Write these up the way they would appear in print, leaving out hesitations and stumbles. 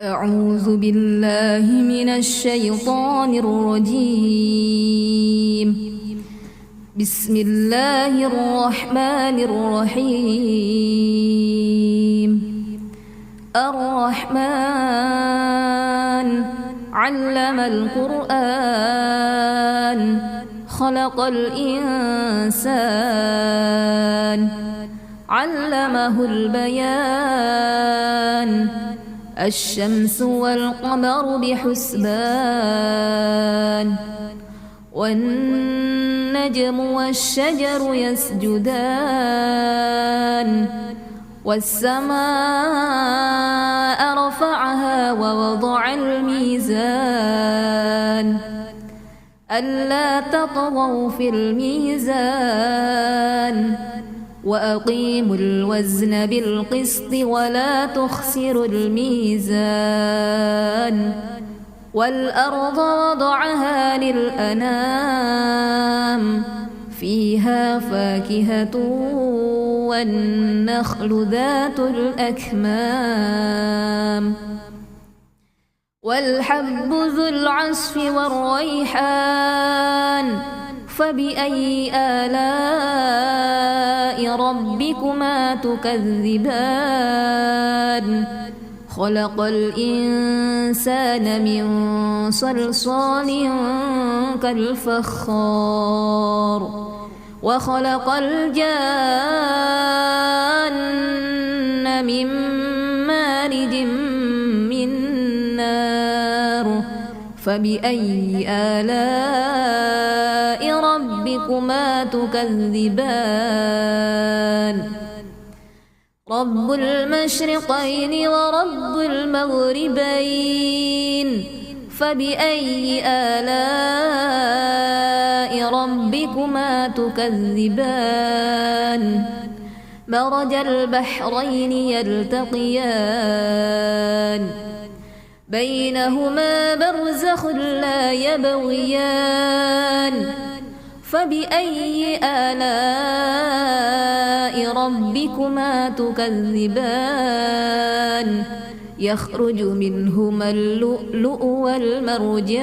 أعوذ بالله من الشيطان الرجيم. بسم الله الرحمن الرحيم. الرحمن علم القرآن خلق الإنسان علمه البيان الشمس والقمر بحسبان والنجم والشجر يسجدان والسماء رفعها ووضع الميزان ألا تطغوا في الميزان وأقيموا الوزن بالقسط ولا تخسروا الميزان والأرض وضعها للأنام فيها فاكهة والنخل ذات الأكمام والحب ذو العصف والريحان فبأي آلاء ربكما تكذبان خلق الإنسان من صلصال كالفخار وخلق الجان من مارج من نار فبأي آلاء ربكما تكذبان رب المشرقين ورب المغربين فبأي آلاء ربكما تكذبان مرج البحرين يلتقيان بينهما برزخ لا يبغيان فبأي آلاء ربكما تكذبان يخرج منهما اللؤلؤ والمرجان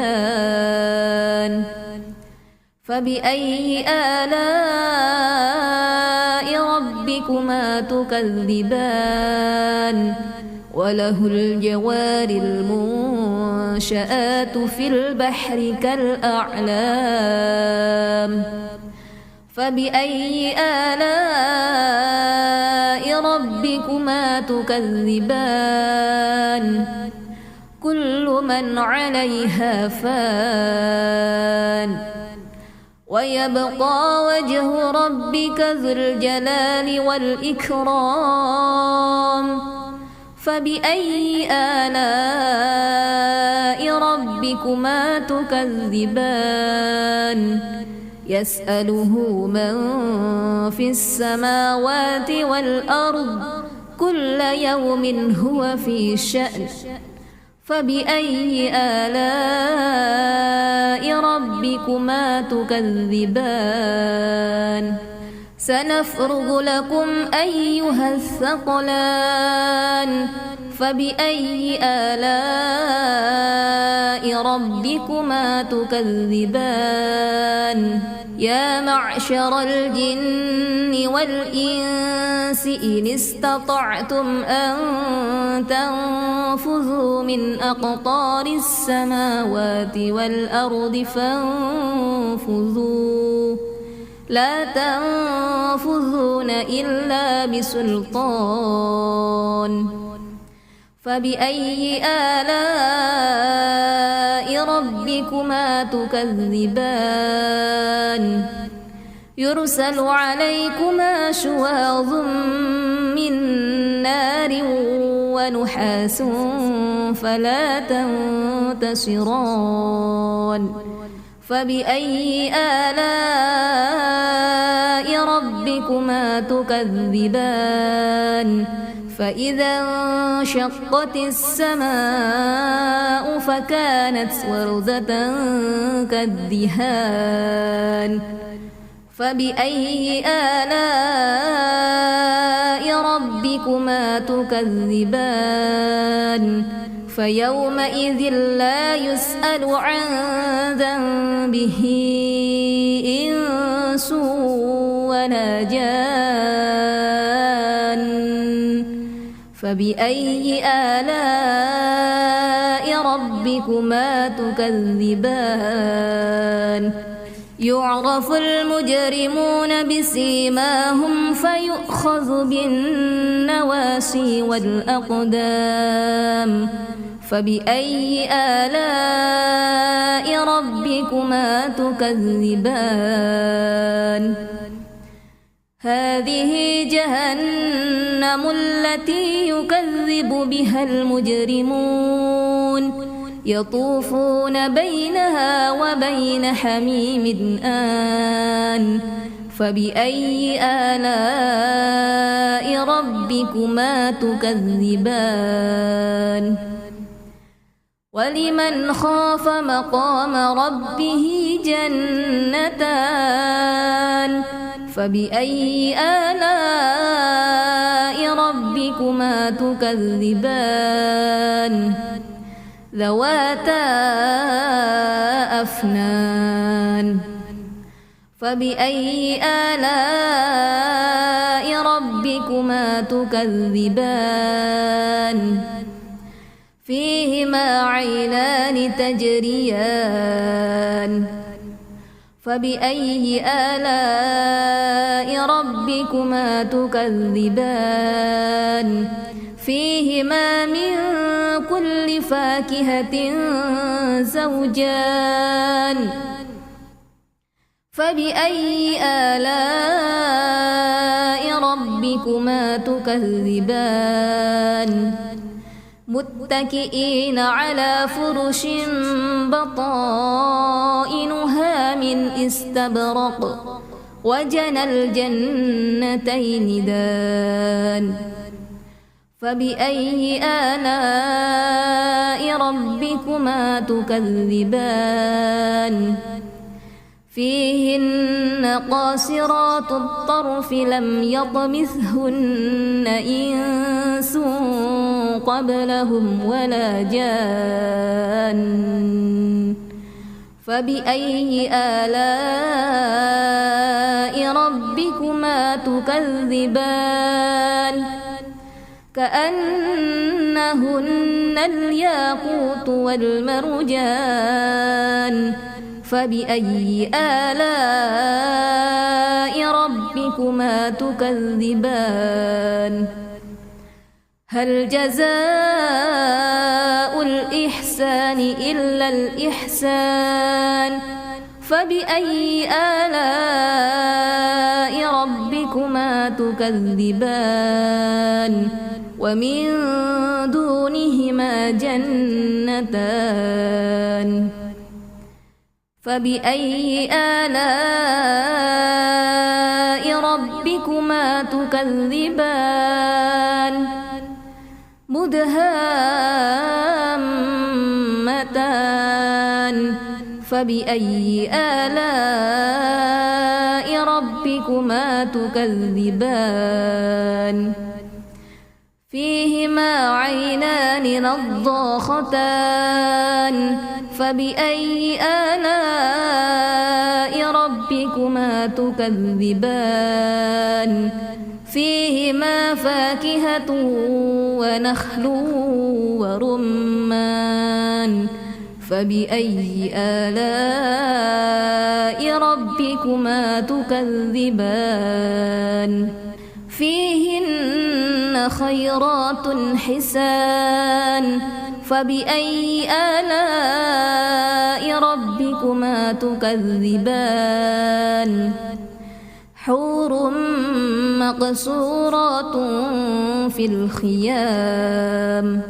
فبأي آلاء ربكما تكذبان وله الجوار المنشآت في البحر كالأعلام فبأي آلاء ربكما تكذبان كل من عليها فان ويبقى وجه ربك ذو الجلال والإكرام فبأي آلاء ربكما تكذبان يسأله من في السماوات والأرض كل يوم هو في شأن فبأي آلاء ربكما تكذبان سنفرغ لكم أيها الثقلان فبأي آلاء ربكما تكذبان يا معشر الجن والإنس إن استطعتم أن تنفذوا من أقطار السماوات والأرض فانفذوا لا تنفذون إلا بسلطان فبأي آلاء ربكما تكذبان يرسل عليكما شواظ من نار ونحاس فلا تنتصران فبأي آلاء ربكما تكذبان فإذا انشقت السماء فكانت وردة كالدهان فبأي آلاء ربكما تكذبان فيومئذ لا يسأل عن ذنبه إنس ولا جان فبأي آلاء ربكما تكذبان يعرف المجرمون بسيماهم فيؤخذ بالنواسي والأقدام فبأي آلاء ربكما تكذبان هذه جهنم التي يكذب بها المجرمون يطوفون بينها وبين حميم آن فبأي آلاء ربكما تكذبان ولمن خاف مقام ربه جنتان فبأي آلاء ربكما تكذبان ذواتا أفنان فبأي آلاء ربكما تكذبان فيهما عينان تجريان فبأي آلاء ربكما تكذبان فيهما من كل فاكهة زوجان فبأي آلاء ربكما تكذبان متكئين على فرش بطائنها من استبرق وجنى الجنتين دان فبأي آلاء ربكما تكذبان فيهن قاصرات الطرف لم يطمثهن إنس قبلهم ولا جان فبأي آلاء ربكما تكذبان كأنهن الياقوت والمرجان فبأي آلاء ربكما تكذبان هل جزاء الإحسان إلا الإحسان فبأي آلاء ربكما تكذبان ومن دونهما جنتان فبأي آلاء ربكما تكذبان مدهامتان فبأي آلاء ربكما تكذبان فيهما عينان نضاختان فبأي آلاء ربكما تكذبان فيهما فاكهة ونخل ورمان فبأي آلاء ربكما تكذبان فيهن خيرات حسان فبأي آلاء ربكما تكذبان حور مقصورات في الخيام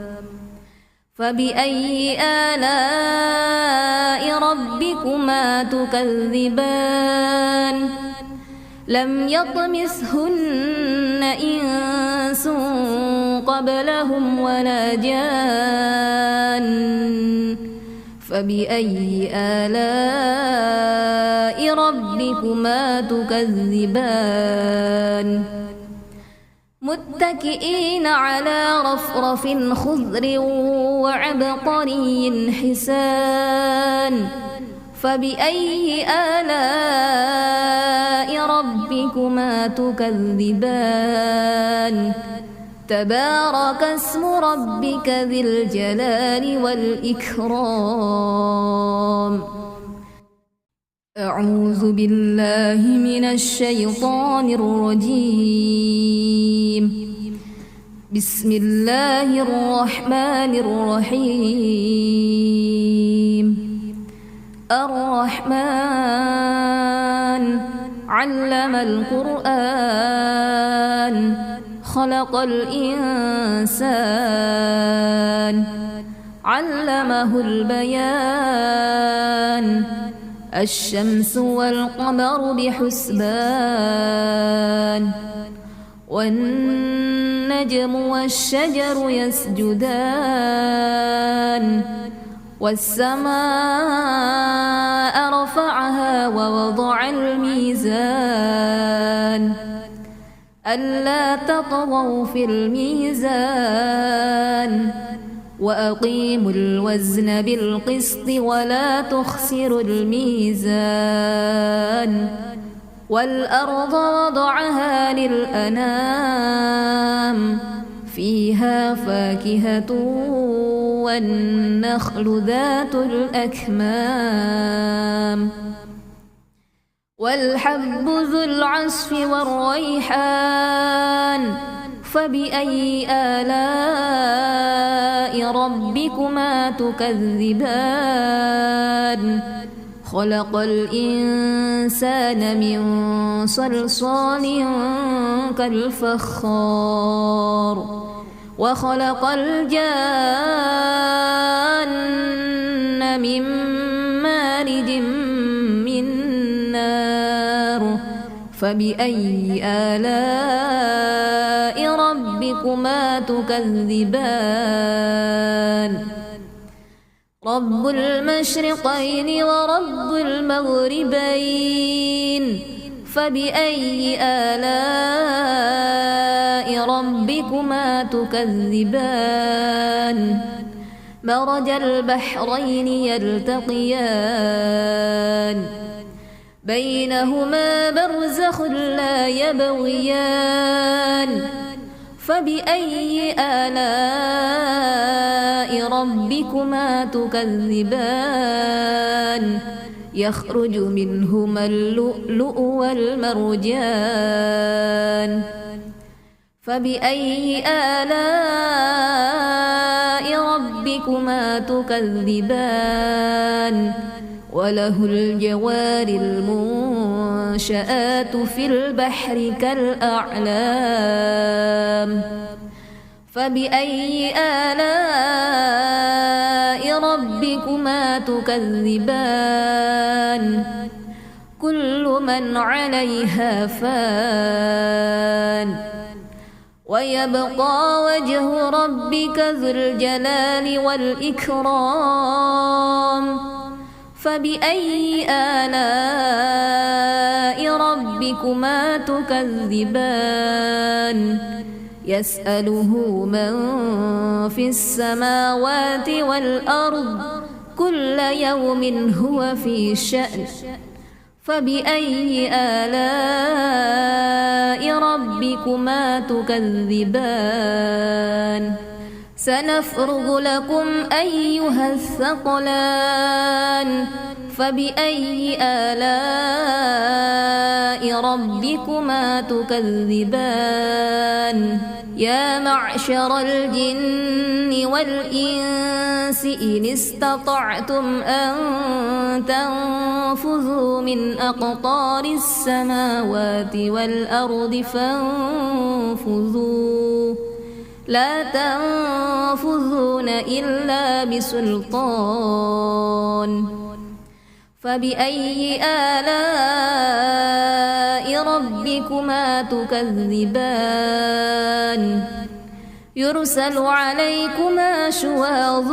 فبأي آلاء ربكما تكذبان لم يطمثهن إنس قبلهم ولا جان فبأي آلاء ربكما تكذبان متكئين على رفرف خضر وعبقري حسان فبأي آلاء ربكما تكذبان تبارك اسم ربك ذي الجلال والإكرام أعوذ بالله من الشيطان الرجيم بسم الله الرحمن الرحيم الرحمن علم القرآن خلق الإنسان علمه البيان الشمس والقمر بحسبان والنجم والشجر يسجدان والسماء رفعها ووضع الميزان ألا تطغوا في الميزان وأقيموا الوزن بالقسط ولا تخسروا الميزان والأرض وضعها للأنام فيها فاكهة والنخل ذات الأكمام والحب ذو العصف والريحان فبأي آلاء ربكما تكذبان خلق الإنسان من صلصال كالفخار وخلق الجان من مارج من نار فبأي آلاء ربكما تكذبان رب المشرقين ورب المغربين فبأي آلاء ربكما تكذبان مرج البحرين يلتقيان بينهما برزخ لا يبغيان فبأي آلاء ربكما تكذبان يخرج منهما اللؤلؤ والمرجان فبأي آلاء ربكما تكذبان وله الجوار المنشآت في البحر كالأعلام فبأي آلاء ربكما تكذبان كل من عليها فان ويبقى وجه ربك ذو الجلال والإكرام فبأي آلاء ربكما تكذبان يسأله من في السماوات والأرض كل يوم هو في شأن فبأي آلاء ربكما تكذبان سنفرغ لكم أيها الثقلان فبأي آلاء ربكما تكذبان يا معشر الجن والإنس إن استطعتم أن تنفذوا من أقطار السماوات والأرض فانفذوا لا تنفذون إلا بسلطان فبأي آلاء ربكما تكذبان يرسل عليكما شواظ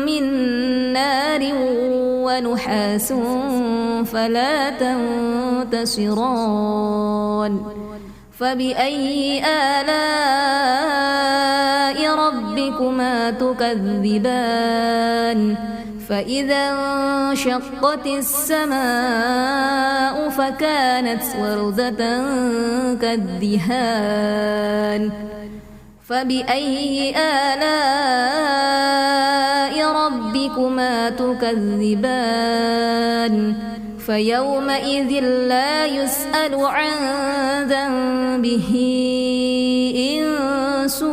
من نار ونحاس فلا تنتصران فبأي آلاء ربكما تكذبان فإذا انشقت السماء فكانت وردة كالدهان فبأي آلاء ربكما تكذبان فيومئذ لا يسأل عن ذنبه إنس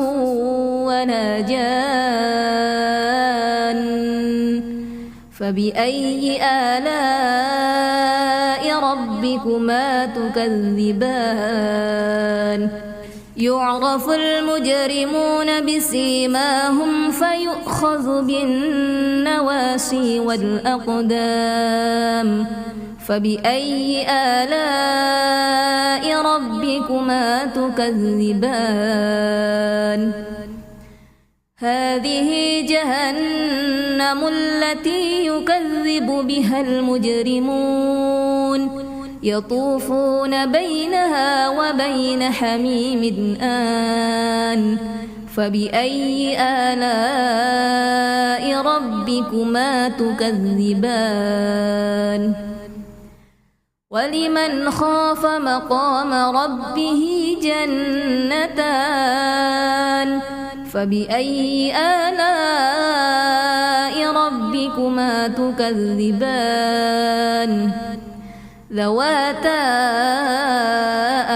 ولا جان فبأي آلاء ربكما تكذبان يعرف المجرمون بسيماهم فيؤخذ بالنواسي والأقدام فبأي آلاء ربكما تكذبان هذه جهنم التي يكذب بها المجرمون يطوفون بينها وبين حميم آن فبأي آلاء ربكما تكذبان ولمن خاف مقام ربه جنتان فبأي آلاء ربكما تكذبان ذواتا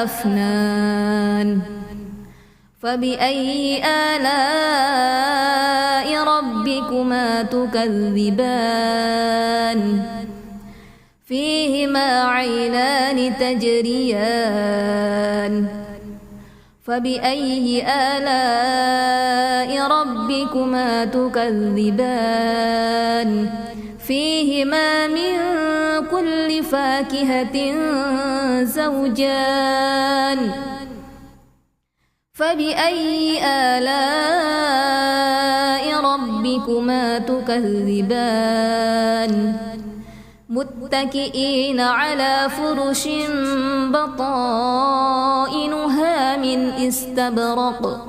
أفنان فبأي آلاء ربكما تكذبان فيهما عينان تجريان فبأي آلاء ربكما تكذبان فيهما من كل فاكهة زوجان فبأي آلاء ربكما تكذبان متكئين على فرش بطائنها من استبرق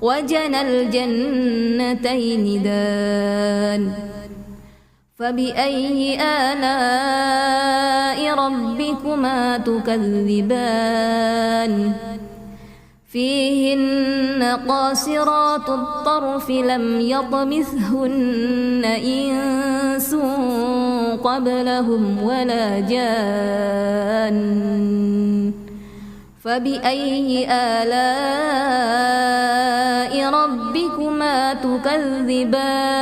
وجنى الجنتين دان فبأي آلاء ربكما تكذبان فيهن قاصرات الطرف لم يطمثهن إنس قبلهم ولا جان فبأي آلاء ربكما تكذبان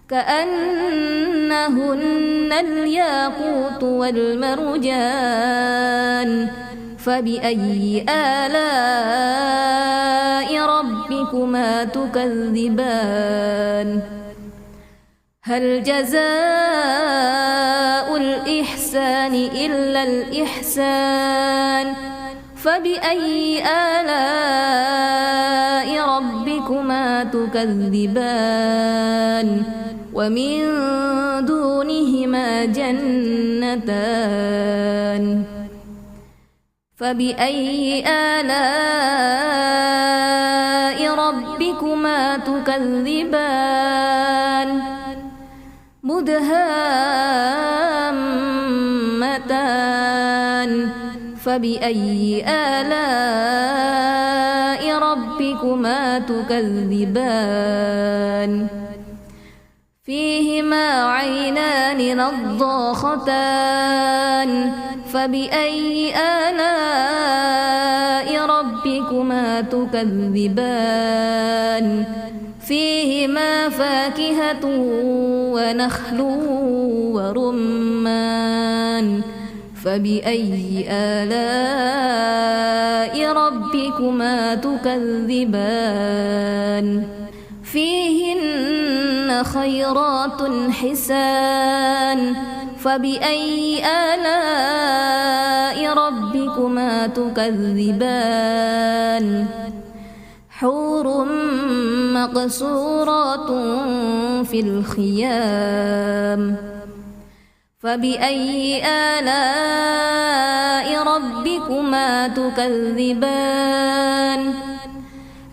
كأنهن الياقوت والمرجان فبأي آلاء ربكما تكذبان هل جزاء الإحسان إلا الإحسان فبأي آلاء ربكما تكذبان ومن دونهما جنتان فبأي آلاء ربكما تكذبان مدهامتان فبأي آلاء ربكما تكذبان فيهما عينان نضاختان فبأي آلاء ربكما تكذبان فيهما فاكهة ونخل ورمان فبأي آلاء ربكما تكذبان فيهن خيرات حسان فبأي آلاء ربكما تكذبان حور مقصورات في الخيام فبأي آلاء ربكما تكذبان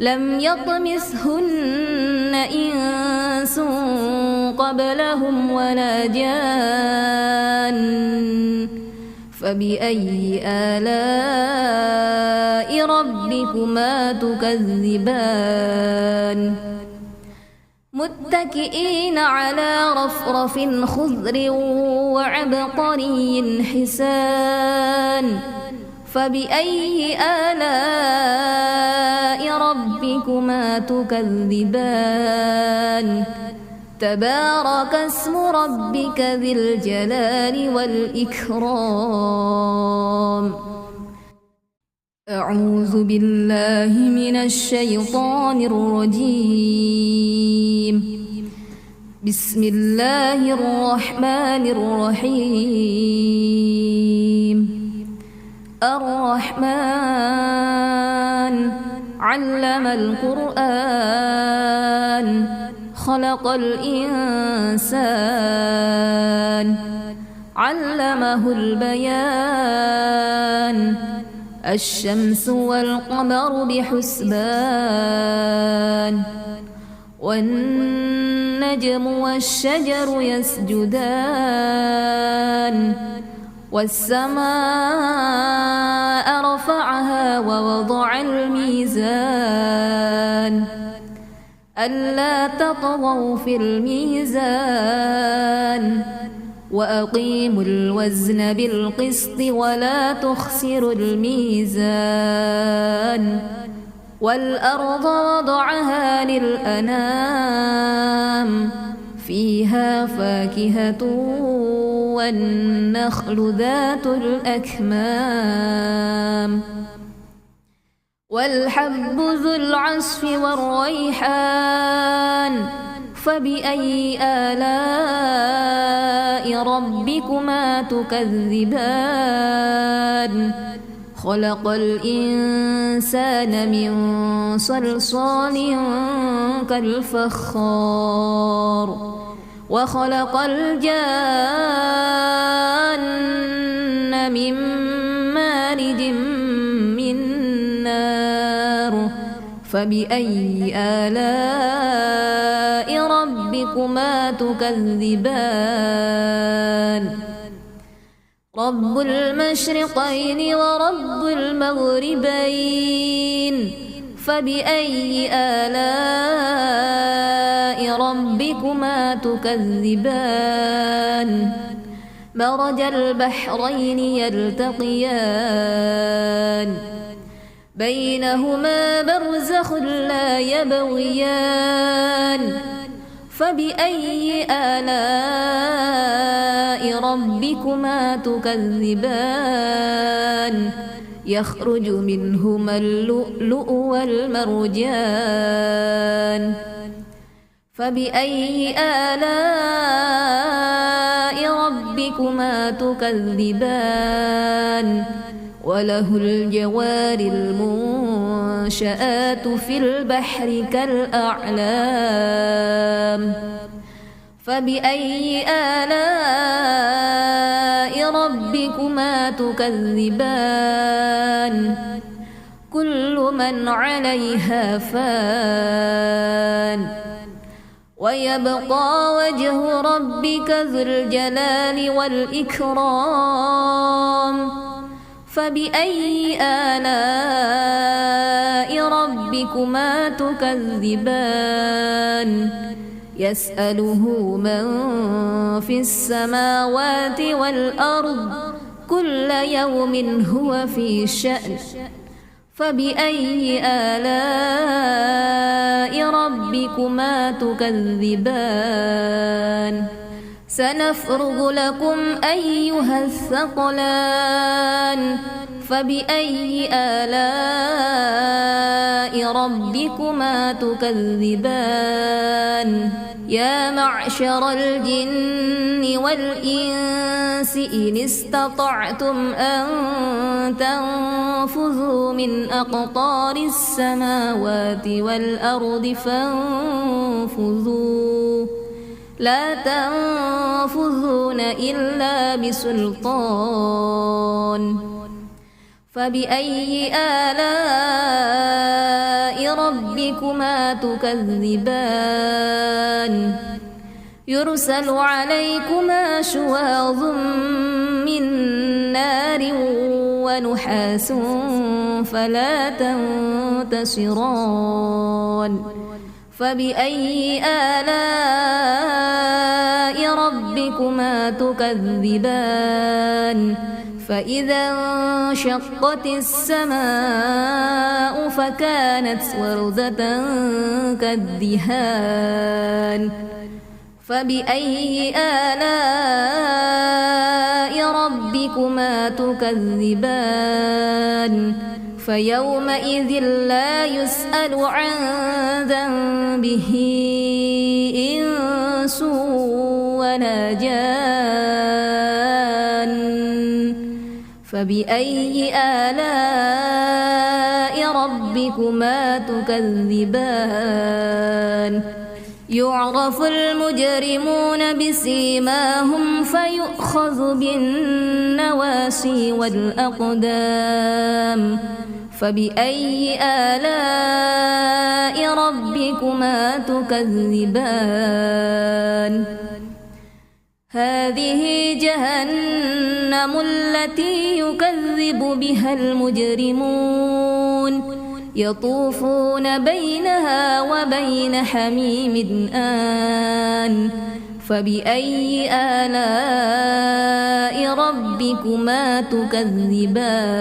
لم يطمثهن إنس قبلهم ولا جان فبأي آلاء ربكما تكذبان متكئين على رفرف خضر وعبقري حسان فبأي آلاء ربكما تكذبان تبارك اسم ربك ذي الجلال والإكرام أعوذ بالله من الشيطان الرجيم بسم الله الرحمن الرحيم الرحمن علم القرآن خلق الإنسان علمه البيان الشمس والقمر بحسبان والنجم والشجر يسجدان والسماء رفعها ووضع الميزان ألا تطغوا في الميزان وأقيموا الوزن بالقسط ولا تخسروا الميزان والأرض وضعها للأنام فيها فاكهة والنخل ذات الأكمام والحب ذو العصف والريحان فبأي آلاء ربكما تكذبان خلق الإنسان من صلصال كالفخار وخلق الجان من مارج من نار فبأي آلاء ربكما تكذبان رب المشرقين ورب المغربين فبأي آلاء ربكما تكذبان مرج البحرين يلتقيان بينهما برزخ لا يبغيان فبأي آلاء ربكما تكذبان يخرج منهما اللؤلؤ والمرجان فبأي آلاء ربكما تكذبان وله الجوار المنشآت في البحر كالأعلام فبأي آلاء ربكما تكذبان كل من عليها فان ويبقى وجه ربك ذو الجلال والإكرام فبأي آلاء ربكما تكذبان يسأله من في السماوات والأرض كل يوم هو في شأن فبأي آلاء ربكما تكذبان سنفرغ لكم أيها الثقلان فبأي آلاء ربكما تكذبان يا معشر الجن والإنس إن استطعتم أن تنفذوا من أقطار السماوات والأرض فانفذوا لا تنفذون تنفذون إلا بسلطان فبأي آلاء ربكما تكذبان يرسل عليكما شواظ من نار ونحاس فلا تنتصران فبأي آلاء ربكما تكذبان فإذا انشقت السماء فكانت وردة كالدهان فبأي آلاء ربكما تكذبان فيومئذ لا يسأل عن ذنبه إنس ولا جان فبأي آلاء ربكما تكذبان يعرف المجرمون بسيماهم فيؤخذ بالنواسي والأقدام فبأي آلاء ربكما تكذبان هذه جهنم التي يكذب بها المجرمون يطوفون بينها وبين حميم آن فبأي آلاء ربكما تكذبان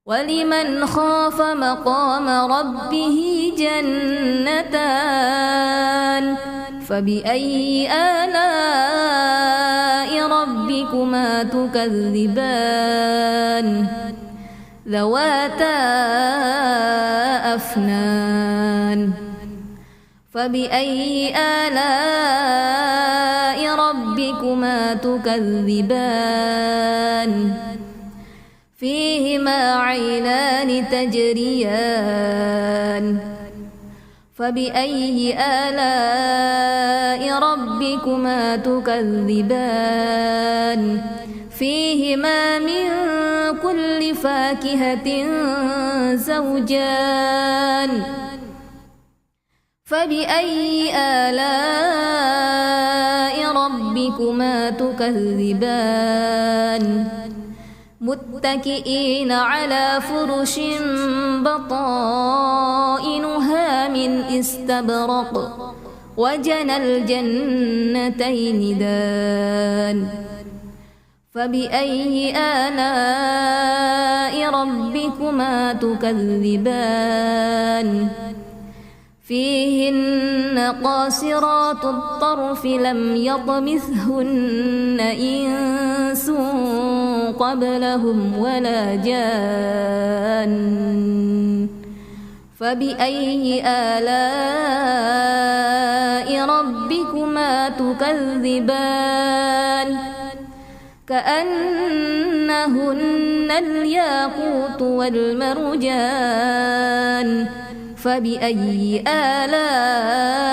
ولمن خاف مقام ربه جنتان فبأي آلاء ربكما تكذبان ذواتا أفنان فبأي آلاء ربكما تكذبان فيهما عينان تجريان فبأي آلاء ربكما تكذبان فيهما من كل فاكهة زوجان فبأي آلاء ربكما تكذبان متكئين على فرش بطائنها من استبرق وجنى الجنتين دان فبأي آلاء ربكما تكذبان فيهن قاصرات الطرف لم يطمثهن إنس قبلهم ولا جان فبأي آلاء ربكما تكذبان كأنهن الياقوت والمرجان فبأي آلاء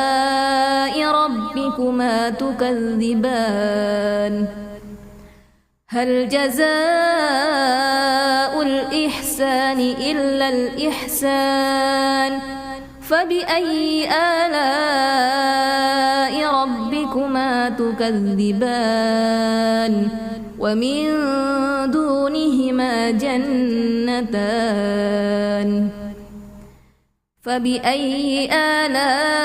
ربكما تكذبان هل جزاء الإحسان إلا الإحسان فبأي آلاء ربكما تكذبان ومن دونهما جنتان فبأي آلاء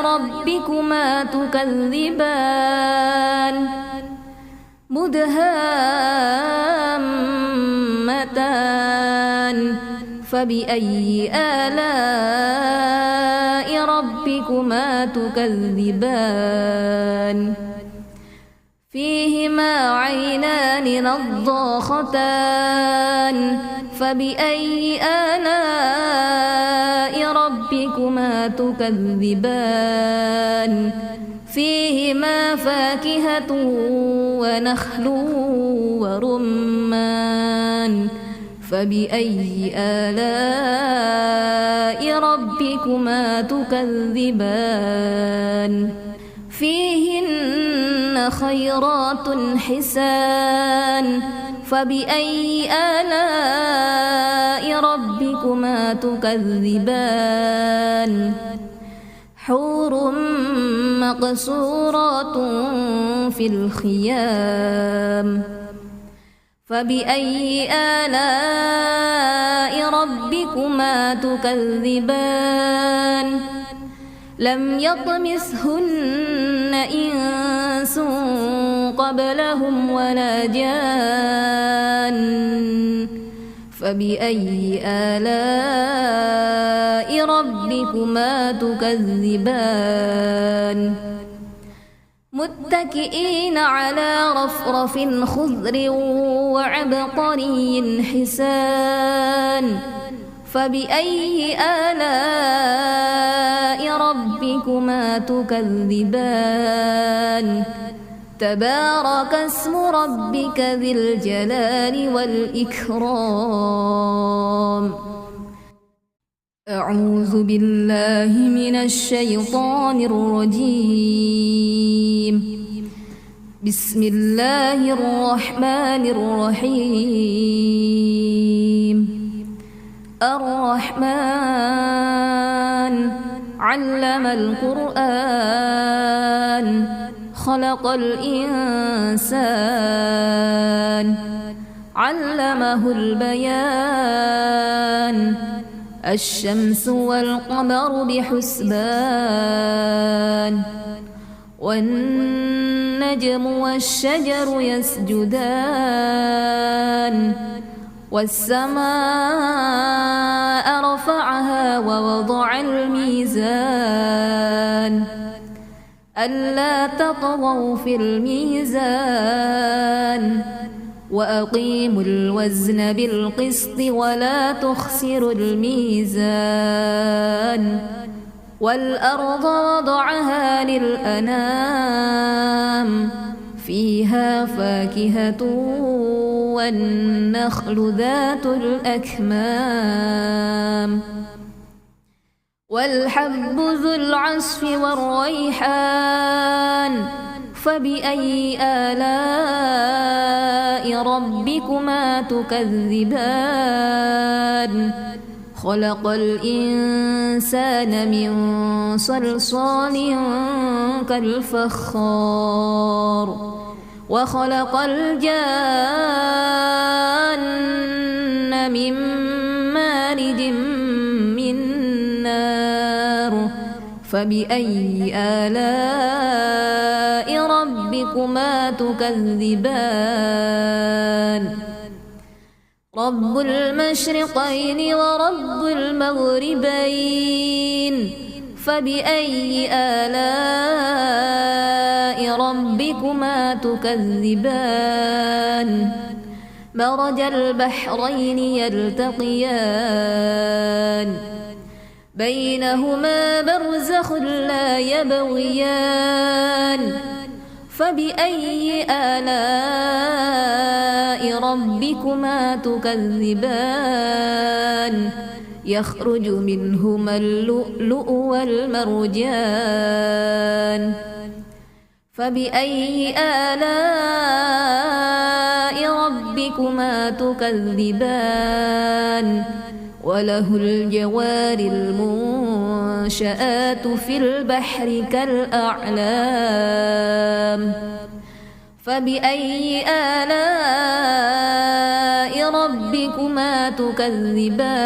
ربكما تكذبان مدهامتان فبأي آلاء ربكما تكذبان فيهما عينان نضاختان فبأي آلاء ربكما تكذبان فيهما فاكهة ونخل ورمان فبأي آلاء ربكما تكذبان فيهن خيرات حسان فبأي آلاء ربكما تكذبان حور مقصورات في الخيام فبأي آلاء ربكما تكذبان لم يطمثهن إنس قبلهم ولا جان فبأي آلاء ربكما تكذبان متكئين على رفرف خضر وعبقري حسان فبأي آلاء ربكما تكذبان تبارك اسم ربك ذي الجلال والإكرام أعوذ بالله من الشيطان الرجيم بسم الله الرحمن الرحيم الرحمن علم القرآن خلق الإنسان علمه البيان الشمس والقمر بحسبان والنجم والشجر يسجدان والسماء رفعها ووضع الميزان ألا تطغوا في الميزان وأقيموا الوزن بالقسط ولا تخسروا الميزان والأرض وضعها للأنام فيها فاكهة والنخل ذات الأكمام والحب ذو العصف والريحان فبأي آلاء ربكما تكذبان خلق الإنسان من صلصال كالفخار وخلق الجان من مارج من نار فبأي آلاء ربكما تكذبان رب المشرقين ورب المغربين فبأي آلاء ربكما تكذبان مرج البحرين يلتقيان بينهما برزخ لا يبغيان فبأي آلاء ربكما تكذبان يخرج منهما اللؤلؤ والمرجان فبأي آلاء ربكما تكذبان وله الجوار المنشآت في البحر كالأعلام فبأي آلاء ربكما تكذبان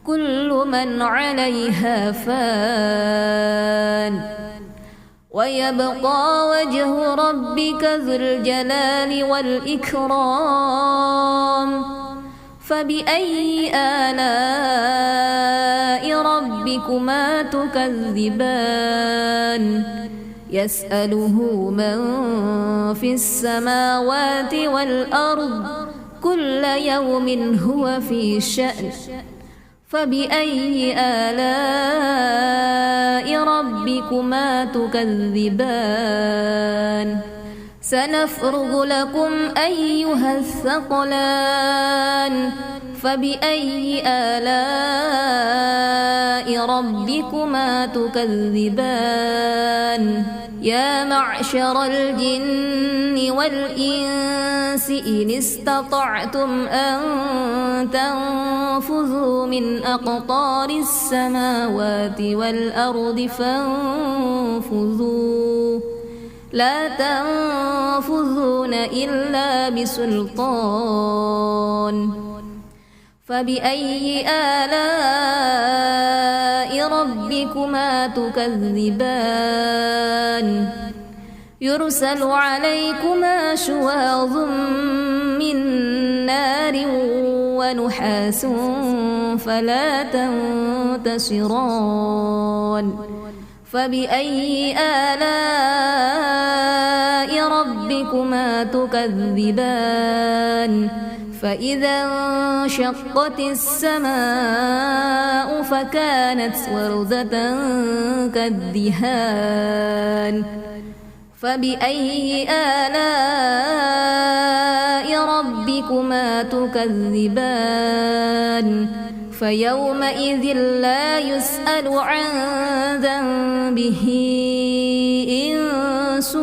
كل من عليها فان ويبقى وجه ربك ذو الجلال والإكرام فبأي آلاء ربكما تكذبان يسأله من في السماوات والأرض كل يوم هو في شأن فبأي آلاء ربكما تكذبان سنفرغ لكم أيها الثقلان فبأي آلاء ربكما تكذبان يا معشر الجن والإنس إن استطعتم أن تنفذوا من أقطار السماوات والأرض فانفذوا لا تنفذون إلا بسلطان فبأي آلاء ربكما تكذبان يرسل عليكما شواظ من نار ونحاس فلا تنتصران فبأي آلاء ربكما تكذبان فإذا انشقت السماء فكانت وردة كالدهان فبأي آلاء ربكما تكذبان فيومئذ لا يسأل عن ذنبه إنس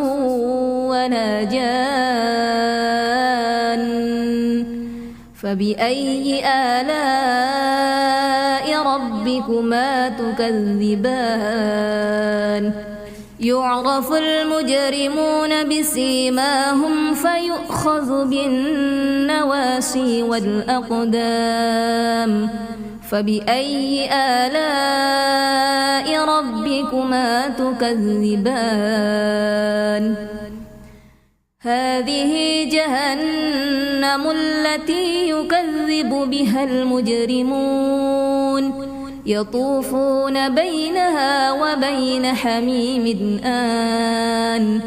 ولا جان فبأي آلاء ربكما تكذبان يعرف المجرمون بسيماهم فيؤخذ بالنواسي والأقدام فبأي آلاء ربكما تكذبان هذه جهنم التي يكذب بها المجرمون يطوفون بينها وبين حميم آن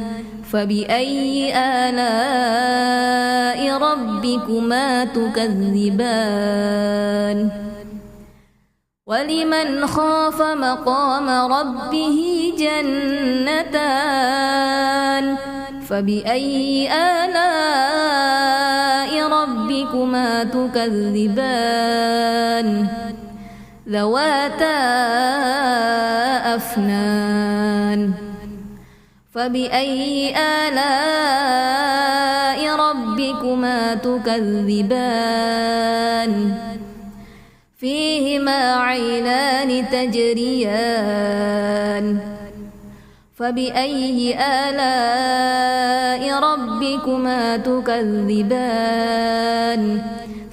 فبأي آلاء ربكما تكذبان ولمن خاف مقام ربه جنتان فبأي آلاء ربكما تكذبان ذواتا أفنان فبأي آلاء ربكما تكذبان فيهما عينان تجريان فبأي آلاء ربكما تكذبان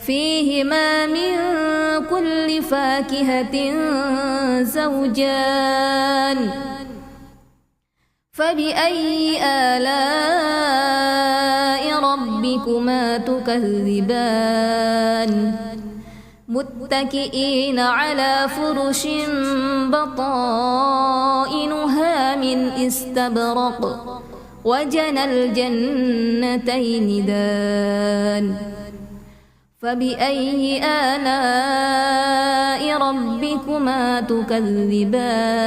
فيهما من كل فاكهة زوجان فبأي آلاء ربكما تكذبان متكئين على فرش بطائنها من استبرق وجنى الجنتين دان فبأي آلاء ربكما تكذبان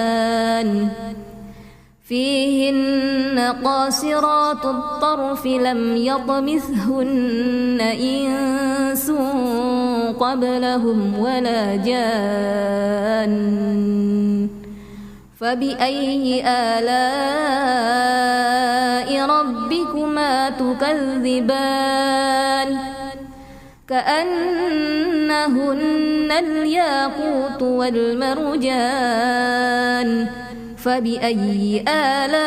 فيهن قاصرات الطرف لم يطمثهن إنس قبلهم ولا جان فبأي آلاء ربكما تكذبان كأنهن الياقوت والمرجان فبأي آلاء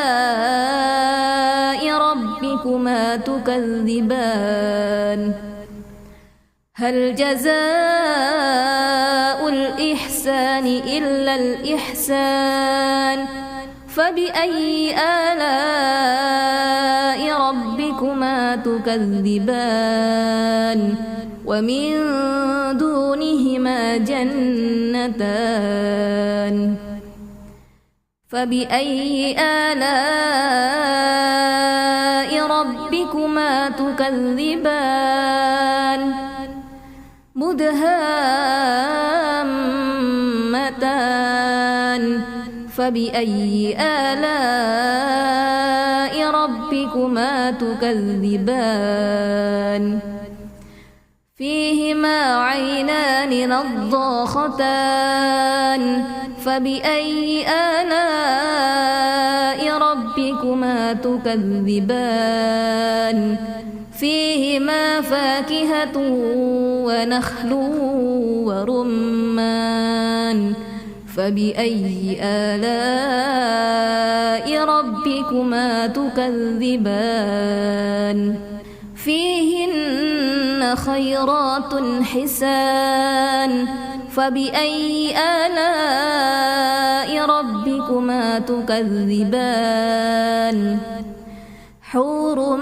ربكما تكذبان هل جزاء الإحسان إلا الإحسان فبأي آلاء ربكما تكذبان ومن دونهما جنتان فبأي آلاء ربكما تكذبان مدهامتان فبأي آلاء ربكما تكذبان فيهما عينان نضاختان فبأي آلاء ربكما تكذبان فيهما فاكهة ونخل ورمان فبأي آلاء ربكما تكذبان فيهن خيرات حسان فبأي آلاء ربكما تكذبان حور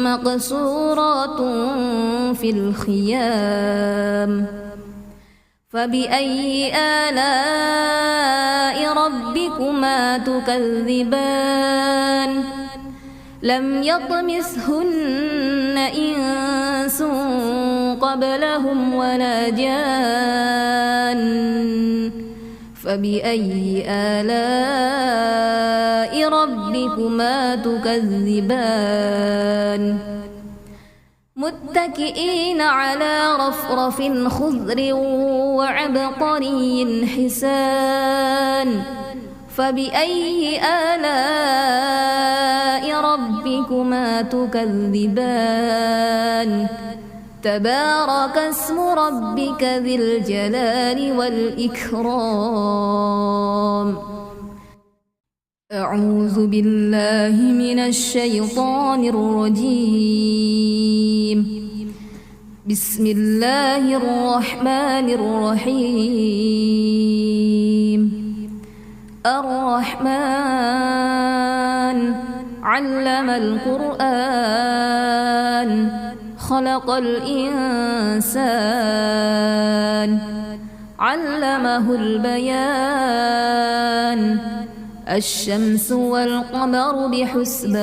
مقصورات في الخيام فبأي آلاء ربكما تكذبان لم يطمثهن إنس قبلهم ولا جان فبأي آلاء ربكما تكذبان متكئين على رفرف خضر وعبقري حسان فبأي آلاء ربكما تكذبان تبارك اسم ربك ذي الجلال والإكرام أعوذ بالله من الشيطان الرجيم بسم الله الرحمن الرحيم الرحمن علم القرآن خلق الإنسان علمه البيان الشمس والقمر بحسبان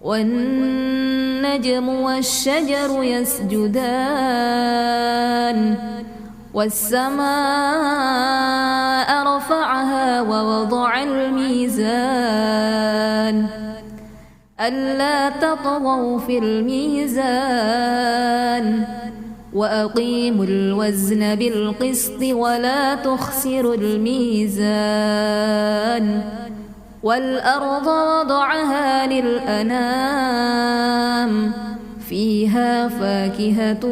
والنجم والشجر يسجدان والسماء رفعها ووضع الميزان ألا تطغوا في الميزان وأقيموا الوزن بالقسط ولا تخسروا الميزان والأرض وضعها للأنام فيها فاكهة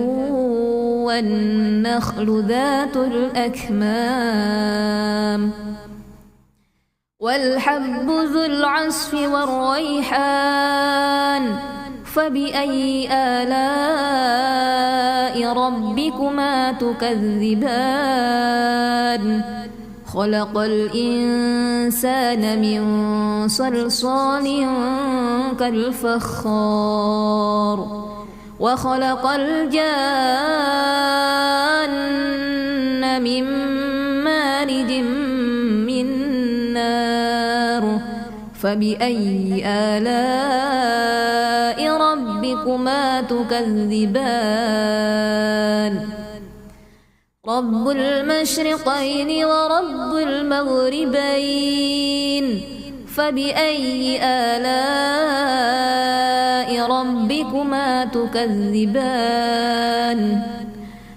والنخل ذات الأكمام والحب ذو العصف والريحان فبأي آلاء ربكما تكذبان خلق الإنسان من صلصال كالفخار وخلق الجان من مارج من نار فبأي آلاء ربكما تكذبان رب المشرقين ورب المغربين فبأي آلاء ربكما تكذبان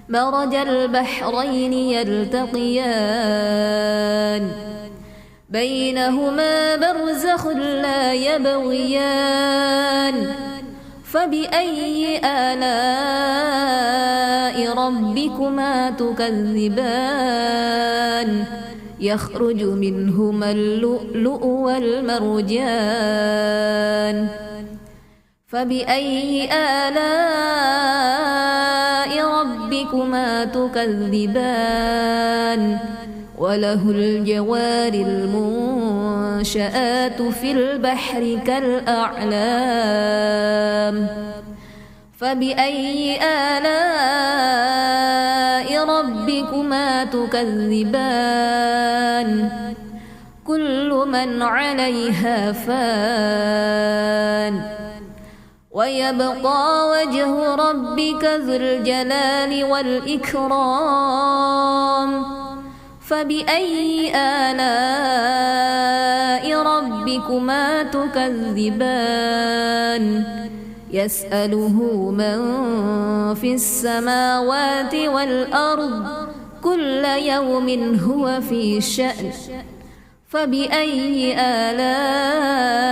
مرج البحرين يلتقيان بينهما برزخ لا يبغيان فبأي آلاء ربكما تكذبان يخرج منهما اللؤلؤ والمرجان فبأي آلاء ربكما تكذبان وله الجوار المنشآت في البحر كالأعلام فبأي آلاء ربكما تكذبان كل من عليها فان ويبقى وجه ربك ذو الجلال والإكرام فبأي آلاء ربكما تكذبان يسأله من في السماوات والأرض كل يوم هو في شأن فبأي آلاء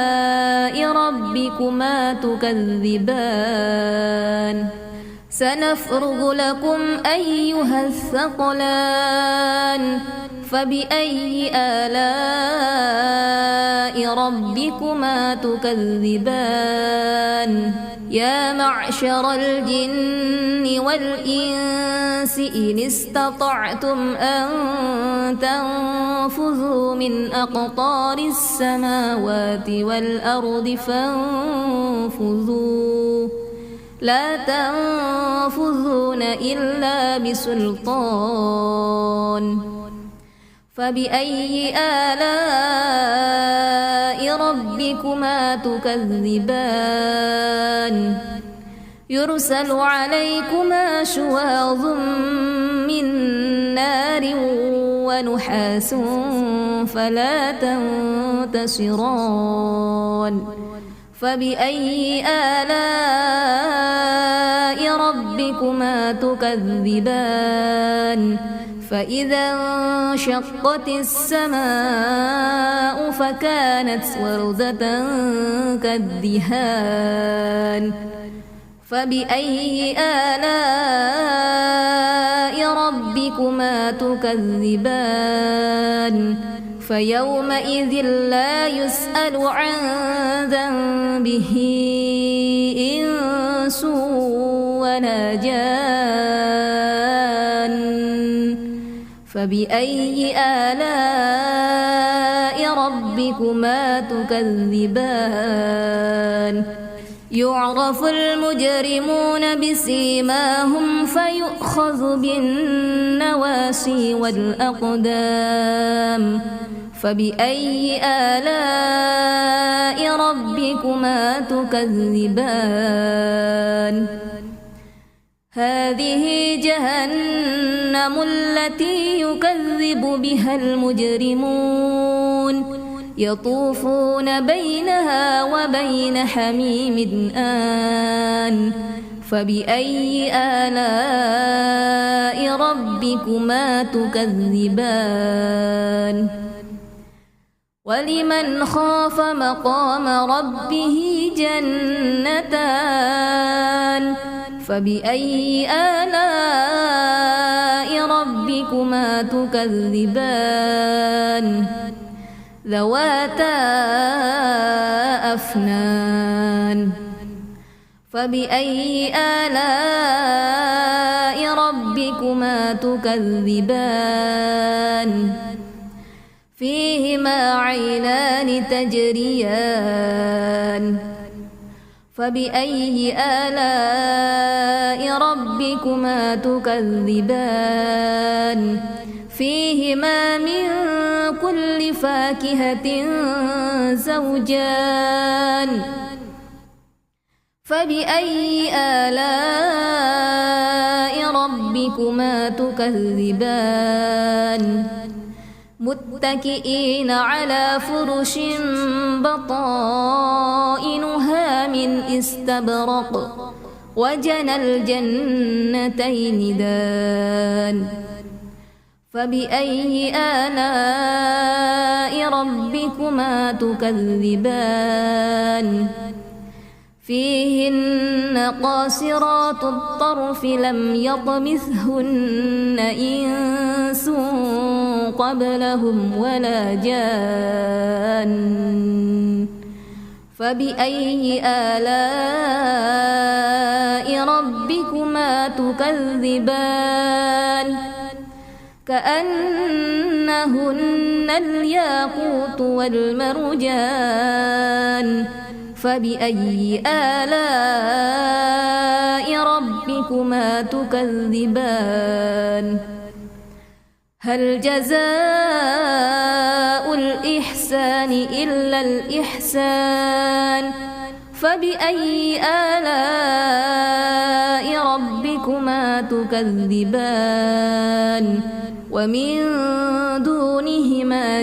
ربكما تكذبان سنفرغ لكم أيها الثقلان فبأي آلاء ربكما تكذبان يا معشر الجن والإنس إن استطعتم أن تنفذوا من أقطار السماوات والأرض فانفذوا لا تنفذون إلا بسلطان فبأي آلاء ربكما تكذبان يرسل عليكما شواظ من نار ونحاس فلا تنتصران فبأي آلاء ربكما تكذبان فإذا انشقت السماء فكانت وردة كالدهان فبأي آلاء ربكما تكذبان فيومئذ لا يسأل عن ذنبه إنس ولا جان فبأي آلاء ربكما تكذبان يعرف المجرمون بسيماهم فيؤخذ بالنواسي والأقدام فبأي آلاء ربكما تكذبان هذه جهنم التي يكذب بها المجرمون يطوفون بينها وبين حميم آن فبأي آلاء ربكما تكذبان ولمن خاف مقام ربه جنتان فبأي آلاء ربكما تكذبان ذواتا أفنان فبأي آلاء ربكما تكذبان فيهما عينان تجريان فبأي آلاء ربكما تكذبان فيهما من كل فاكهة زوجان فبأي آلاء ربكما تكذبان متكئين على فرش بطائنها من استبرق وجنى الجنتين دان فبأي آلاء ربكما تكذبان فيهن قاصرات الطرف لم يطمثهن إنس قبلهم ولا جان فبأي آلاء ربكما تكذبان كأنهن الياقوت والمرجان فبأي آلاء ربكما تكذبان هل جزاء الإحسان إلا الإحسان فبأي آلاء ربكما تكذبان ومن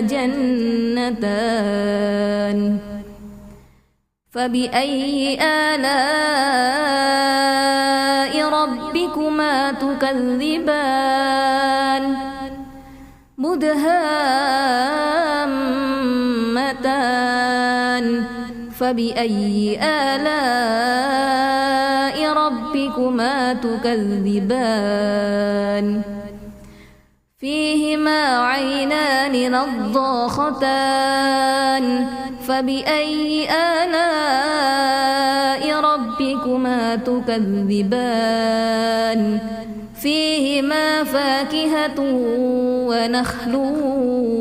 جنتان فبأي آلاء ربكما تكذبان مدهامتان فبأي آلاء ربكما تكذبان فيهما عينان نضاختان فبأي آلاء ربكما تكذبان فيهما فاكهة ونخل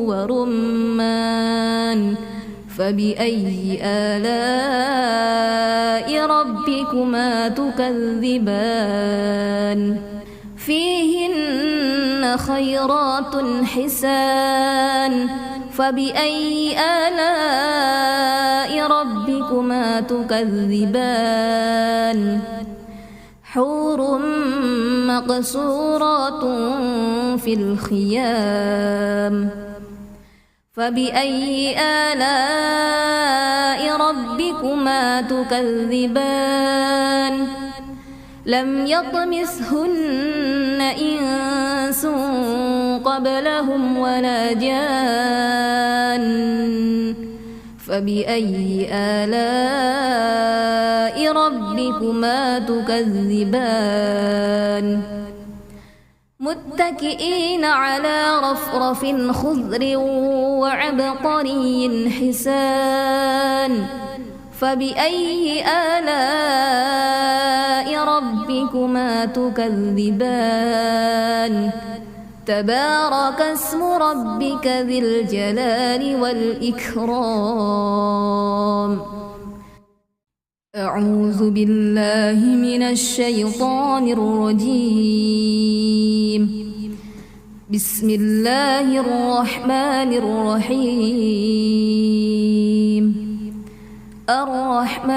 ورمان فبأي آلاء ربكما تكذبان فيهن خيرات حسان فبأي آلاء ربكما تكذبان حور مقصورات في الخيام فبأي آلاء ربكما تكذبان لم يطمثهن إنس قبلهم ولا جان فبأي آلاء ربكما تكذبان متكئين على رفرف خضر وعبقري حسان فبأي آلاء ربكما تكذبان تبارك اسم ربك ذي الجلال والإكرام أعوذ بالله من الشيطان الرجيم بسم الله الرحمن الرحيم الرحمن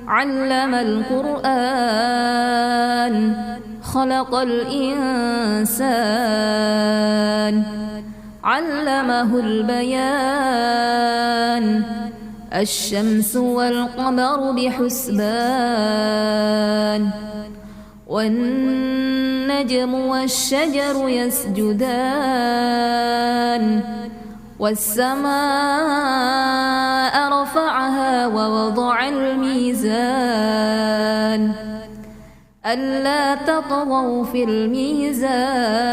علم القرآن خلق الإنسان علمه البيان الشمس والقمر بحسبان والنجم والشجر يسجدان والسماء رفعها ووضع الميزان ألا تطغوا في الميزان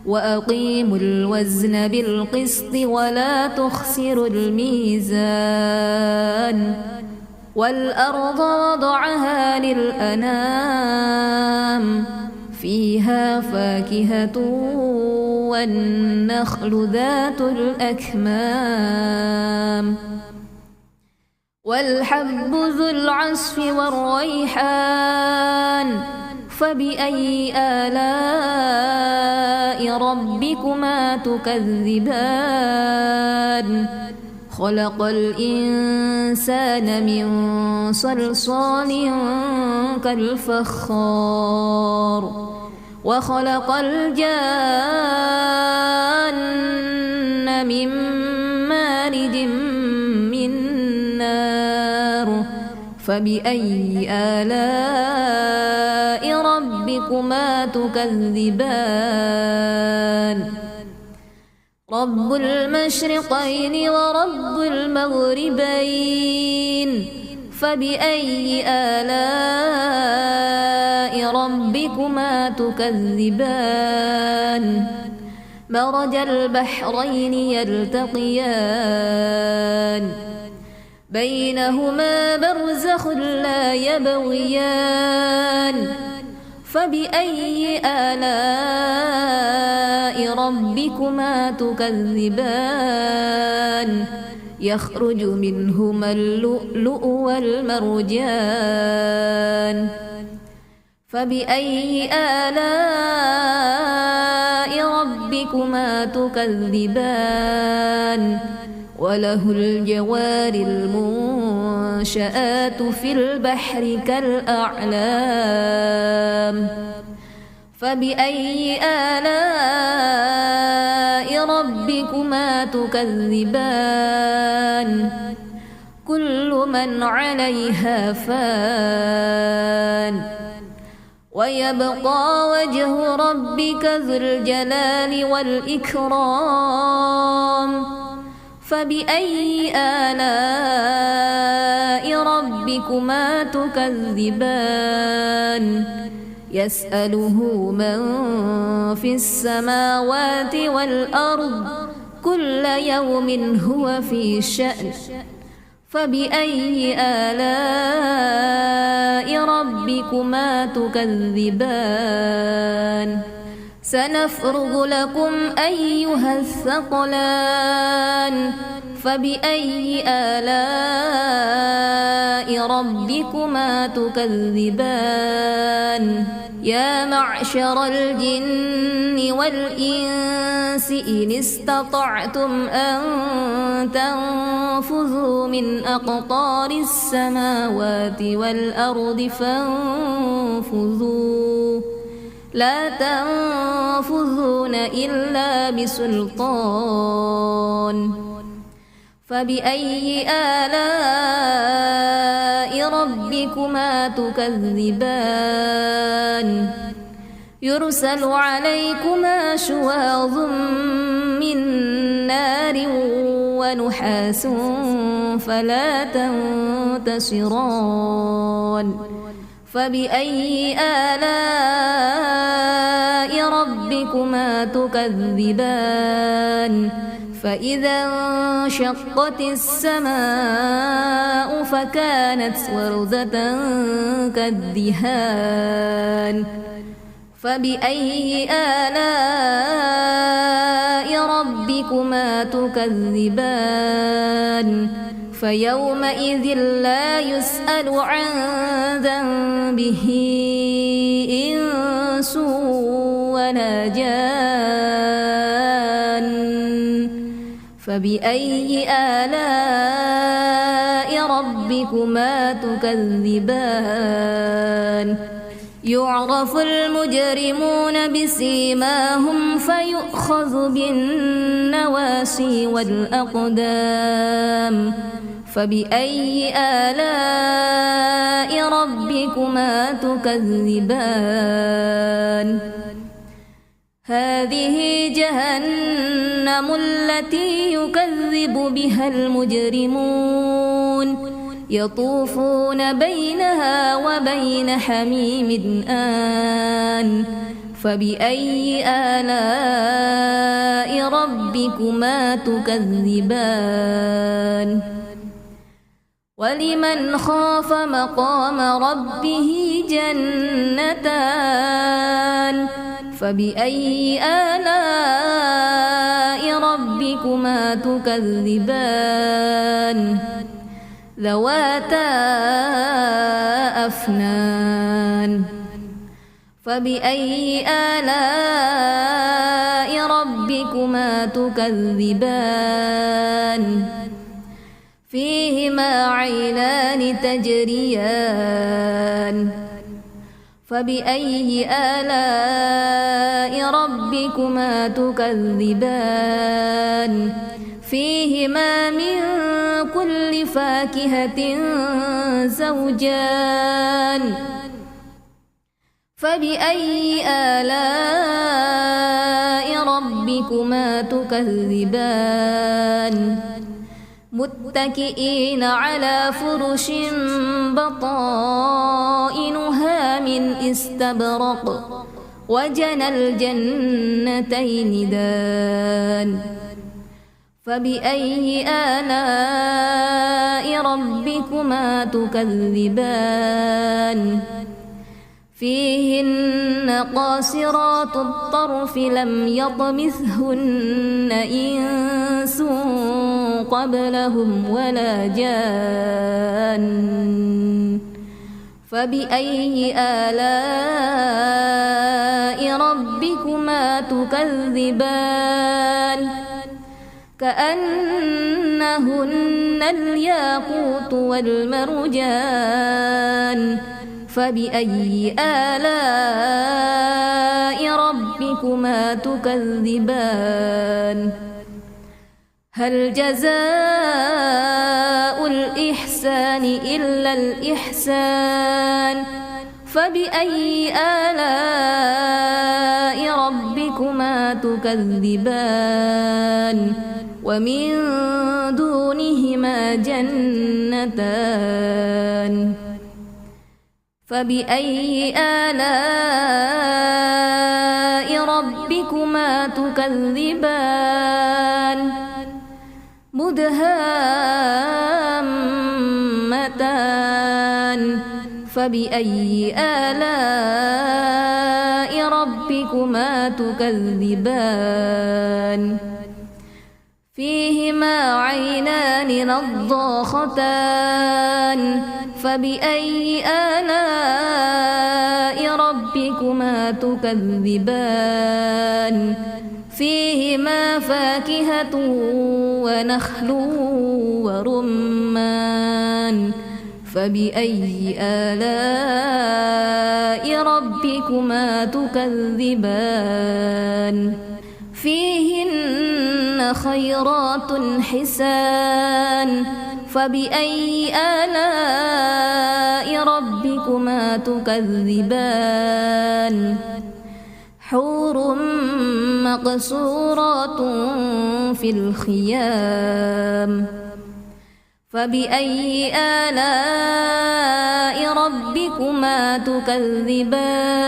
وأقيموا الوزن بالقسط ولا تخسروا الميزان والأرض وضعها للأنام فيها فاكهة والنخل ذات الأكمام والحب ذو العصف والريحان فبأي آلاء ربكما تكذبان خلق الإنسان من صلصال كالفخار وخلق الجان من مارج من نار فبأي آلاء ربكما تكذبان رب المشرقين ورب المغربين فبأي آلاء ربكما تكذبان مرج البحرين يلتقيان بينهما برزخ لا يبغيان فبأي آلاء ربكما تكذبان يخرج منهما اللؤلؤ والمرجان فبأي آلاء ربكما تكذبان وله الجوار المنشآت في البحر كالأعلام فبأي آلاء ربكما تكذبان كل من عليها فان ويبقى وجه ربك ذو الجلال والإكرام فبأي آلاء ربكما تكذبان يسأله من في السماوات والأرض كل يوم هو في شأن فبأي آلاء ربكما تكذبان سنفرغ لكم أيها الثقلان فبأي آلاء ربكما تكذبان يا معشر الجن والإنس إن استطعتم أن تنفذوا من أقطار السماوات والأرض فانفذوا لا تنفذون إلا بسلطان فبأي آلاء ربكما تكذبان يرسل عليكما شواظ من نار ونحاس فلا تنتصران فبأي آلاء ربكما تكذبان فإذا انشقت السماء فكانت وردة كالدهان فبأي آلاء ربكما تكذبان فيومئذ لا يسأل عن ذنبه إنس ولا جان فبأي آلاء ربكما تكذبان يعرف المجرمون بسيماهم فيؤخذ بالنواسي والأقدام فبأي آلاء ربكما تكذبان هذه جهنم التي يكذب بها المجرمون يطوفون بينها وبين حميم آن فبأي آلاء ربكما تكذبان ولمن خاف مقام ربه جنتان فبأي آلاء ربكما تكذبان ذواتا أفنان فبأي آلاء ربكما تكذبان فيهما عينان تجريان فبأي آلاء ربكما تكذبان فيهما من كل فاكهة زوجان فبأي آلاء ربكما تكذبان متكئين على فرش بطائنها من استبرق وجنى الجنتين دان فبأي آلاء ربكما تكذبان فيهن قاصرات الطرف لم يطمثهن إنس قبلهم ولا جان فبأي آلاء ربكما تكذبان كأنهن الياقوت والمرجان فبأي آلاء ربكما تكذبان هل جزاء الإحسان إلا الإحسان فبأي آلاء ربكما تكذبان ومن دونهما جنتان فبأي آلاء ربكما تكذبان مدهامتان فبأي آلاء ربكما تكذبان فيهما عينان نضاختان فبأي آلاء ربكما تكذبان فيهما فاكهة ونخل ورمان فبأي آلاء ربكما تكذبان فيهن خيرات حسان فبأي آلاء ربكما تكذبان حور مقصورات في الخيام فبأي آلاء ربكما تكذبان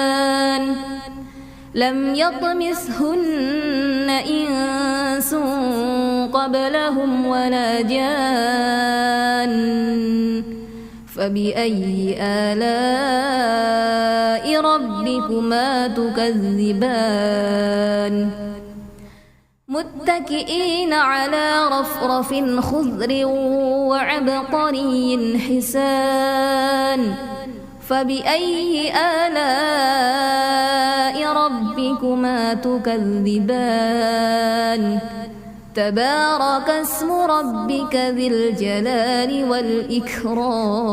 لم يطمثهن إنس قبلهم ولا جان فبأي آلاء ربكما تكذبان متكئين على رفرف خضر وعبقري حسان فبأي آلاء ربكما تكذبان تبارك اسم ربك ذي الجلال والإكرام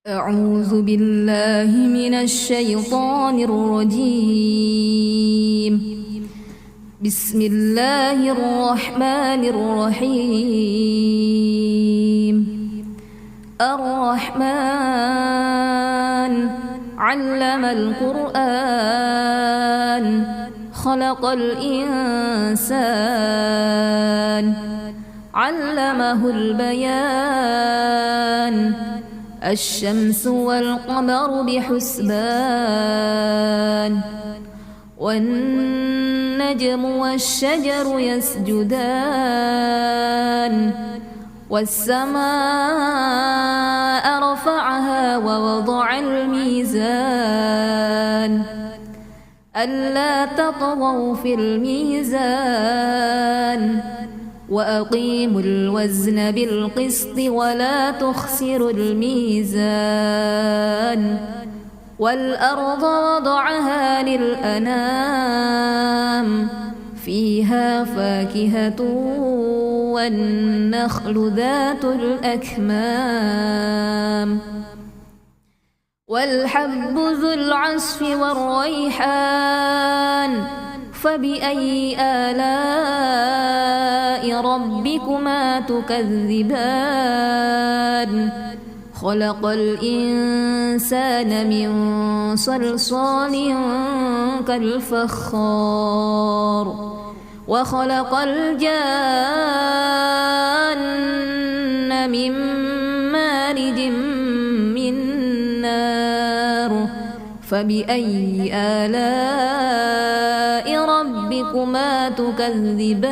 أعوذ بالله من الشيطان الرجيم بسم الله الرحمن الرحيم الرحمن علم القرآن خلق الإنسان علمه البيان الشمس والقمر بحسبان والنجم والشجر يسجدان والسماء رفعها ووضع الميزان ألا تطغوا في الميزان وأقيموا الوزن بالقسط ولا تخسروا الميزان والأرض وضعها للأنام فيها فاكهة والنخل ذات الأكمام والحب ذو العصف والريحان فبأي آلاء ربكما تكذبان خلق الإنسان من صلصال كالفخار وخلق الجان من مارج من نار فبأي آلاء ربكما تكذبان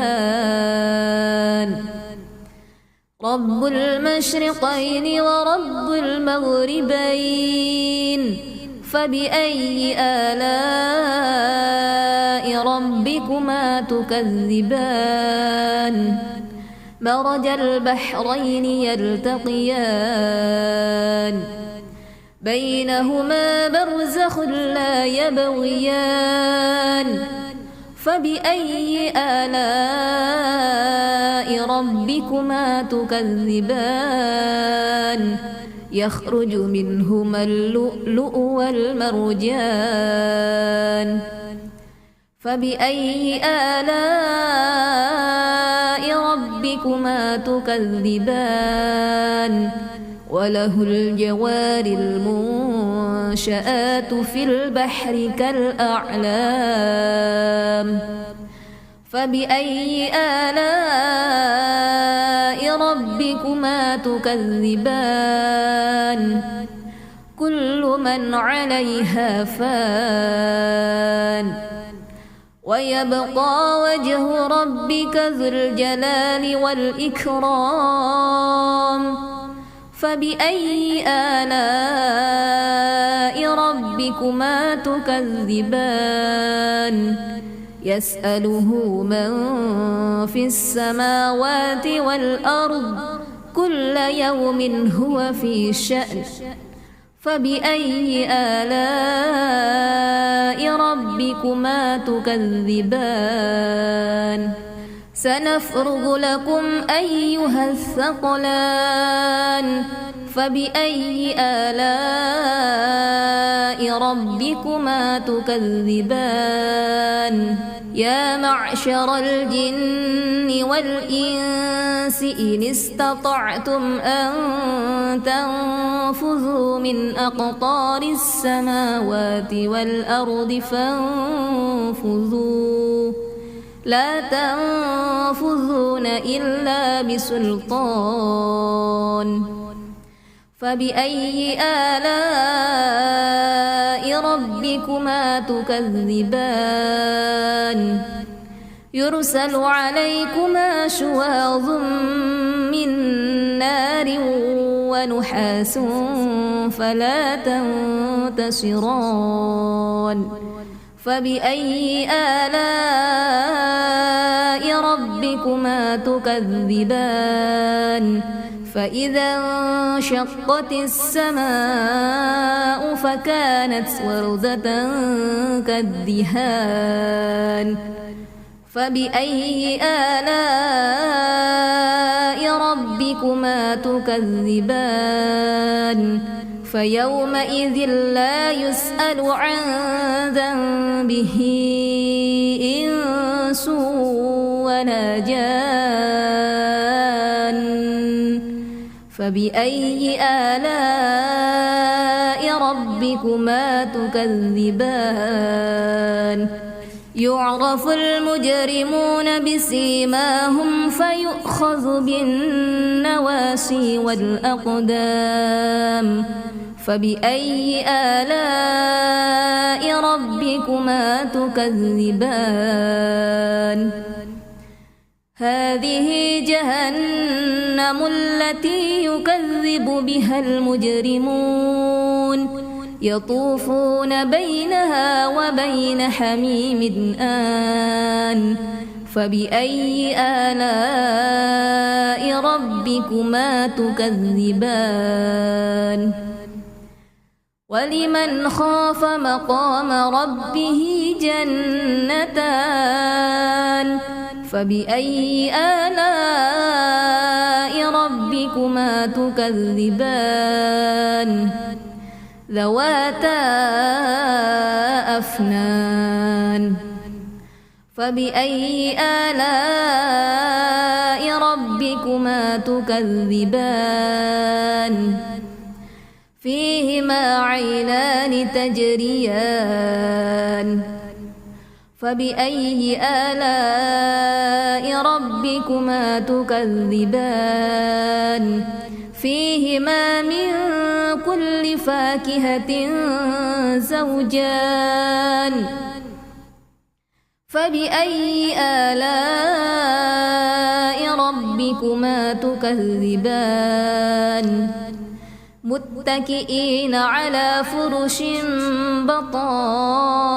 رب المشرقين ورب المغربين فبأي آلاء ربكما تكذبان مرج البحرين يلتقيان بينهما برزخ لا يبغيان فبأي آلاء ربكما تكذبان يخرج منهما اللؤلؤ والمرجان فبأي آلاء ربكما تكذبان وله الجوار المنشآت في البحر كالأعلام فبأي آلاء ربكما تكذبان كل من عليها فان ويبقى وجه ربك ذو الجلال والإكرام فبأي آلاء ربكما تكذبان يسأله من في السماوات والأرض كل يوم هو في شأن فبأي آلاء ربكما تكذبان سنفرغ لكم أيها الثقلان فبأي آلاء ربكما تكذبان يا معشر الجن والإنس إن استطعتم أن تنفذوا من أقطار السماوات والأرض فانفذوا لا تنفذون إلا بسلطان فبأي آلاء ربكما تكذبان يرسل عليكما شواظ من نار ونحاس فلا تنتصران فبأي آلاء ربكما تكذبان فإذا انشقت السماء فكانت وردة كالدهان فبأي آلاء ربكما تكذبان فيومئذ لا يسأل عن ذنبه إنس ولا جان فبأي آلاء ربكما تكذبان يعرف المجرمون بسيماهم فيؤخذ بالنواسي والأقدام فبأي آلاء ربكما تكذبان هذه جهنم التي يكذب بها المجرمون يطوفون بينها وبين حميم آن فبأي آلاء ربكما تكذبان ولمن خاف مقام ربه جنتان فبأي آلاء ربكما تكذبان ذواتا أفنان فبأي آلاء ربكما تكذبان فيهما عينان تجريان فبأي آلاء ربكما تكذبان فيهما من كل فاكهة زوجان فبأي آلاء ربكما تكذبان متكئين على فرش بطائنها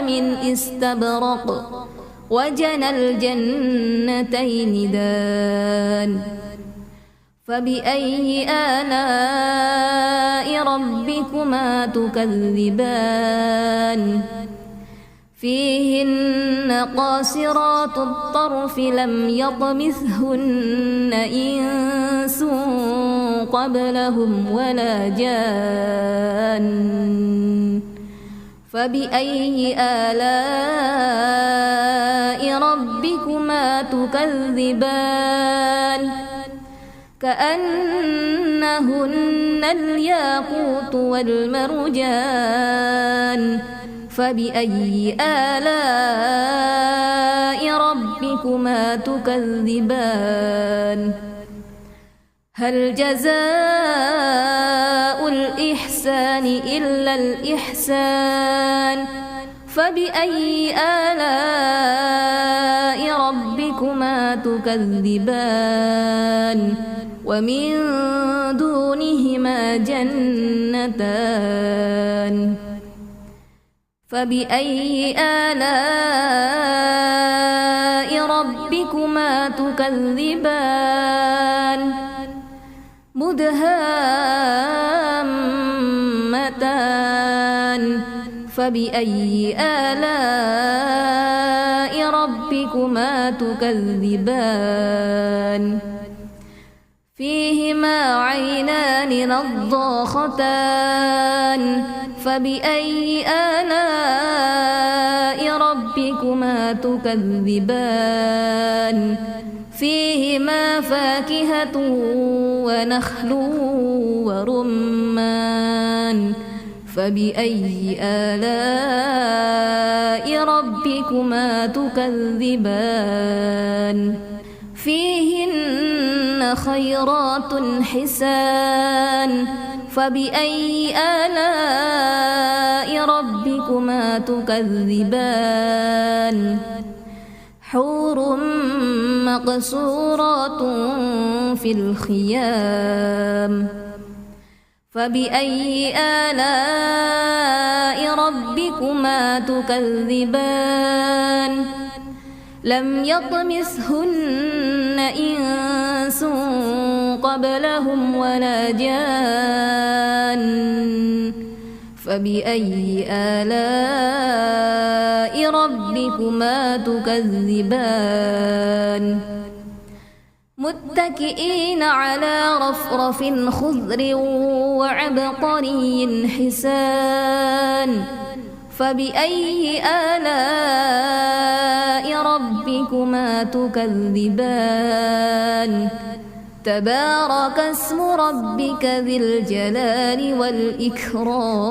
من استبرق وجنى الجنتين دان فبأي آلاء ربكما تكذبان فيهن قاصرات الطرف لم يطمثهن إنس قبلهم ولا جان فبأي آلاء ربكما تكذبان كأنهن الياقوت والمرجان فبأي آلاء ربكما تكذبان هل جزاء الإحسان إلا الإحسان فبأي آلاء ربكما تكذبان ومن دونهما جنتان فبأي آلاء ربكما تكذبان مدهامتان فبأي آلاء ربكما تكذبان فيهما عينان نضاختان فبأي آلاء ربكما تكذبان فيهما فاكهة ونخل ورمان فبأي آلاء ربكما تكذبان فيهن خيرات حسان فبأي آلاء ربكما تكذبان حور مقصورات في الخيام فبأي آلاء ربكما تكذبان لم يطمثهن إنس قبلهم ولا جان فبأي آلاء ربكما تكذبان متكئين على رفرف خضر وعبقري حسان فبأي آلاء ربكما تكذبان تبارك اسم ربك ذي الجلال والإكرام